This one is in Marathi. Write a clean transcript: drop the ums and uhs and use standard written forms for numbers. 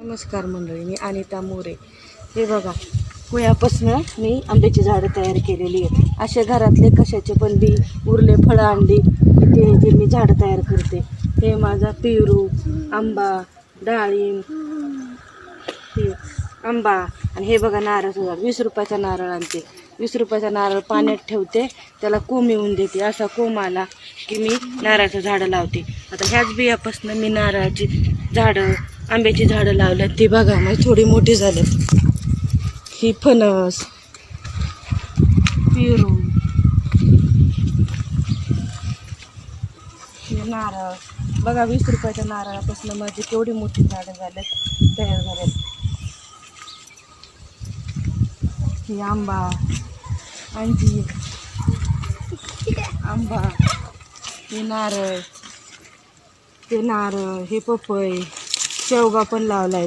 नमस्कार मंडळी, मी अनिता मोरे. हे बघा, कुळ्यापासनं मी आंब्याची झाडं तयार केलेली आहेत. असे घरातले कशाचे पण बी उरले फळं आणली ते मी झाडं तयार करते. हे माझा पेरू, आंबा, डाळिंब, हे आंबा आणि हे बघा नारळाचं झाड. 20 रुपयाचा नारळ आणते. 20 रुपयाचा नारळ पाण्यात ठेवते, त्याला कोंब येऊन देते. असा कोंब आला की मी नारळाचं झाडं लावते. आता ह्याच बियापासून मी नारळाची झाडं, आंब्याची झाडं लावल्यात. ती बघा माझी थोडी मोठी झाल्यात. ही फणस, पेरू, हे नारळ बघा. 20 रुपयाच्या नारळापासून माझी केवढी मोठी झाडं झाल्यात, तयार झाल्यात. हे आंबा, अंजीर, आंबा, हे नारळ, हे पपई, शेवगा पण लावलाय.